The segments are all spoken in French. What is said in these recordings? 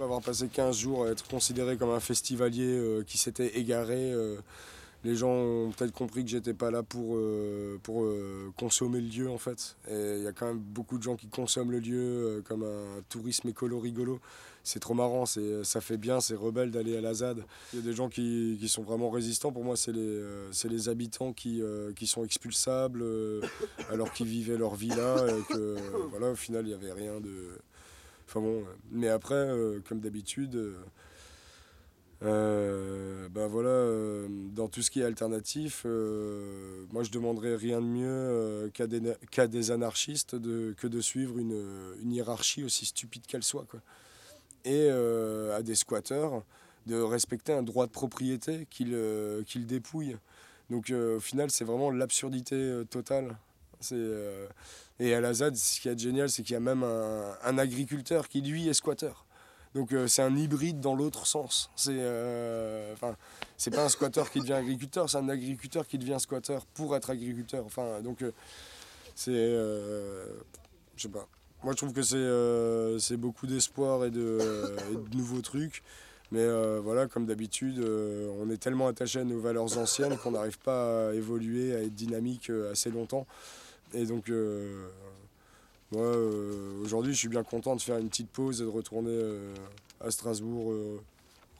Après avoir passé 15 jours à être considéré comme un festivalier qui s'était égaré, les gens ont peut-être compris que j'étais pas là pour consommer le lieu en fait. Et il y a quand même beaucoup de gens qui consomment le lieu comme un tourisme écolo rigolo. C'est trop marrant, ça fait bien, c'est rebelle d'aller à la ZAD. Il y a des gens qui sont vraiment résistants. Pour moi, c'est les habitants qui sont expulsables alors qu'ils vivaient leur vie là et que voilà, au final, il n'y avait rien de... Enfin bon, mais après, comme d'habitude... ben voilà, dans tout ce qui est alternatif, moi je demanderais rien de mieux qu'à des anarchistes que de suivre une hiérarchie aussi stupide qu'elle soit, quoi. Et à des squatteurs de respecter un droit de propriété qu'ils dépouillent. Donc au final, c'est vraiment l'absurdité totale. Et à la ZAD, ce qui est génial, c'est qu'il y a même un agriculteur qui, lui, est squatteur. Donc c'est un hybride dans l'autre sens. C'est pas un squatteur qui devient agriculteur, c'est un agriculteur qui devient squatteur pour être agriculteur. Enfin, donc c'est... je sais pas. Moi, je trouve que c'est beaucoup d'espoir et de nouveaux trucs. Mais voilà, comme d'habitude, on est tellement attaché à nos valeurs anciennes qu'on n'arrive pas à évoluer, à être dynamique assez longtemps. Et donc, moi, aujourd'hui, je suis bien content de faire une petite pause et de retourner à Strasbourg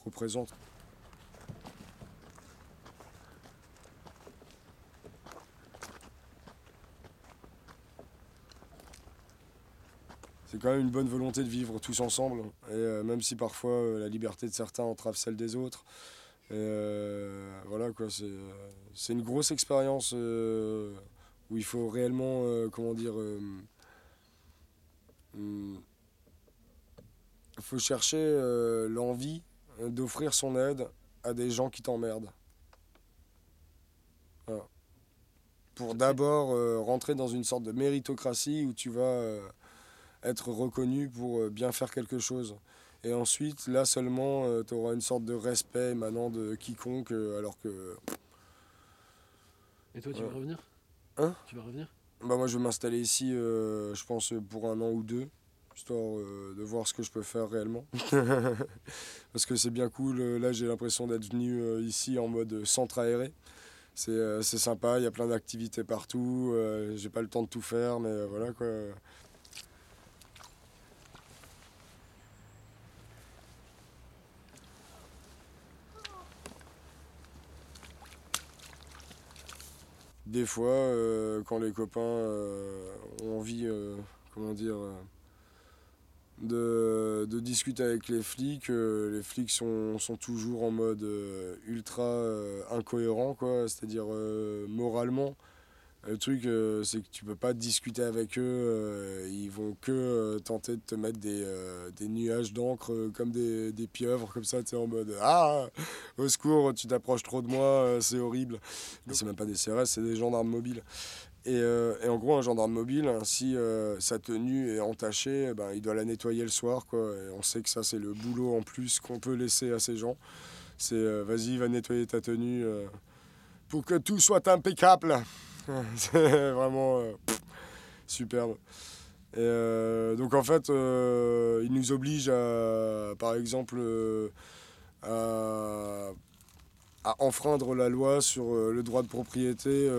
représente. C'est quand même une bonne volonté de vivre tous ensemble. Et même si parfois la liberté de certains entrave celle des autres. Et voilà quoi, c'est une grosse expérience où il faut réellement, comment dire, faut chercher l'envie d'offrir son aide à des gens qui t'emmerdent. Voilà. Pour d'abord rentrer dans une sorte de méritocratie où tu vas être reconnu pour bien faire quelque chose. Et ensuite, là seulement, tu auras une sorte de respect émanant de quiconque, alors que... Et toi, tu vas Voilà. revenir? Hein? Tu vas revenir? Bah moi, je vais m'installer ici, je pense, pour un an ou deux, histoire de voir ce que je peux faire réellement. Parce que c'est bien cool, là j'ai l'impression d'être venu ici en mode centre aéré. C'est sympa, il y a plein d'activités partout, j'ai pas le temps de tout faire, mais voilà quoi. Des fois, quand les copains ont envie, comment dire, de discuter avec les flics sont toujours en mode ultra incohérent, quoi, c'est-à-dire moralement. Le truc, c'est que tu peux pas discuter avec eux, ils vont que tenter de te mettre des nuages d'encre comme des pieuvres, comme ça, tu sais, en mode ah, au secours, tu t'approches trop de moi, c'est horrible. C'est même pas des CRS, c'est des gendarmes mobiles. Et en gros, un gendarme mobile, si sa tenue est entachée, eh ben, il doit la nettoyer le soir, quoi. Et on sait que ça, c'est le boulot en plus qu'on peut laisser à ces gens. C'est vas-y, va nettoyer ta tenue pour que tout soit impeccable. C'est vraiment superbe. Et donc en fait, il nous oblige à, par exemple, à, à enfreindre la loi sur le droit de propriété.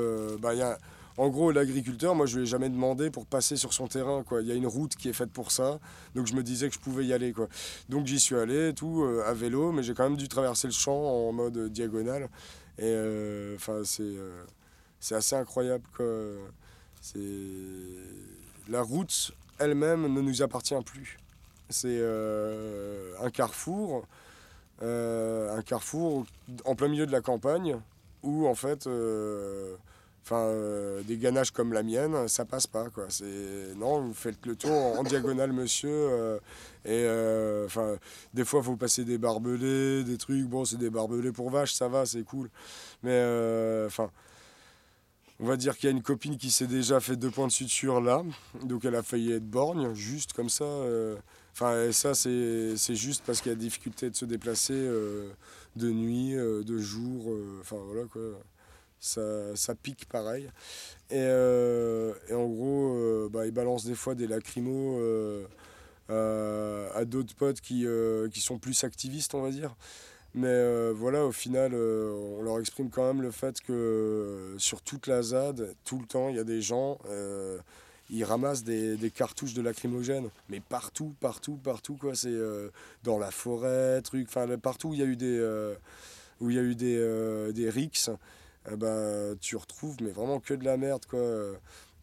En gros, l'agriculteur, moi je lui ai jamais demandé pour passer sur son terrain, quoi. Il y a une route qui est faite pour ça, donc je me disais que je pouvais y aller, quoi. Donc j'y suis allé, tout, à vélo, mais j'ai quand même dû traverser le champ en mode diagonale. Et enfin, c'est assez incroyable, quoi. C'est... La route elle-même ne nous appartient plus. C'est un carrefour en plein milieu de la campagne où en fait, des ganaches comme la mienne, ça passe pas quoi. C'est non, vous faites le tour en diagonale, monsieur. Des fois, faut passer des barbelés, des trucs. Bon, c'est des barbelés pour vaches, ça va, c'est cool. Mais on va dire qu'il y a une copine qui s'est déjà fait 2 points de suture là, donc elle a failli être borgne, juste comme ça. Et ça, c'est juste parce qu'il y a difficulté de se déplacer de nuit, de jour. Enfin, voilà quoi. Ça pique pareil. Et en gros, ils balancent des fois des lacrymos à d'autres potes qui sont plus activistes, on va dire. Mais voilà, au final, on leur exprime quand même le fait que sur toute la ZAD, tout le temps, il y a des gens, ils ramassent des cartouches de lacrymogène. Mais partout, partout, partout, quoi. C'est dans la forêt, truc, enfin, partout où il y a eu des rixes, tu retrouves, mais vraiment que de la merde, quoi.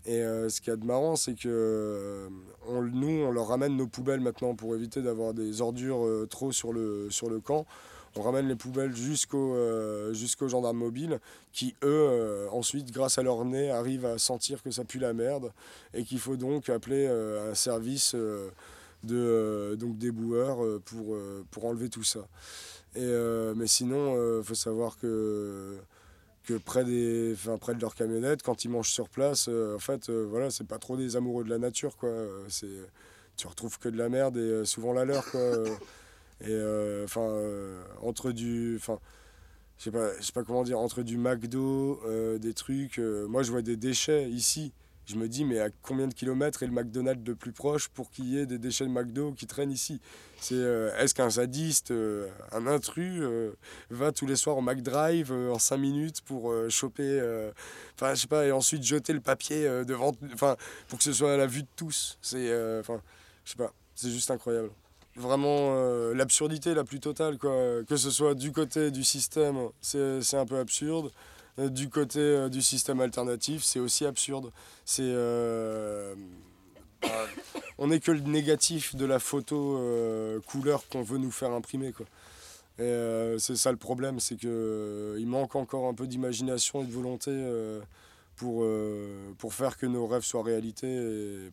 Et ce qu'il y a de marrant, c'est que nous, on leur ramène nos poubelles maintenant pour éviter d'avoir des ordures trop sur le camp. On ramène les poubelles jusqu'aux gendarmes mobiles qui, eux, ensuite, grâce à leur nez, arrivent à sentir que ça pue la merde et qu'il faut donc appeler un service donc d'éboueurs pour enlever tout ça. Mais sinon, il faut savoir que près de leur camionnette, quand ils mangent sur place, en fait, voilà, c'est pas trop des amoureux de la nature, quoi. Tu retrouves que de la merde et souvent la leur, quoi. Enfin, je sais pas comment dire, entre du McDo, des trucs. Moi, je vois des déchets ici. Je me dis, mais à combien de kilomètres est le McDonald's le plus proche pour qu'il y ait des déchets de McDo qui traînent ici? Est-ce qu'un zadiste, un intrus, va tous les soirs au McDrive en 5 minutes pour choper, enfin, je sais pas, et ensuite jeter le papier devant, enfin, pour que ce soit à la vue de tous? Je sais pas, c'est juste incroyable. Vraiment l'absurdité la plus totale, quoi. Que ce soit du côté du système, c'est un peu absurde. Du côté du système alternatif, c'est aussi absurde. C'est bah, on n'est que le négatif de la photo couleur qu'on veut nous faire imprimer, quoi. C'est ça le problème, c'est que il manque encore un peu d'imagination et de volonté pour faire que nos rêves soient réalité.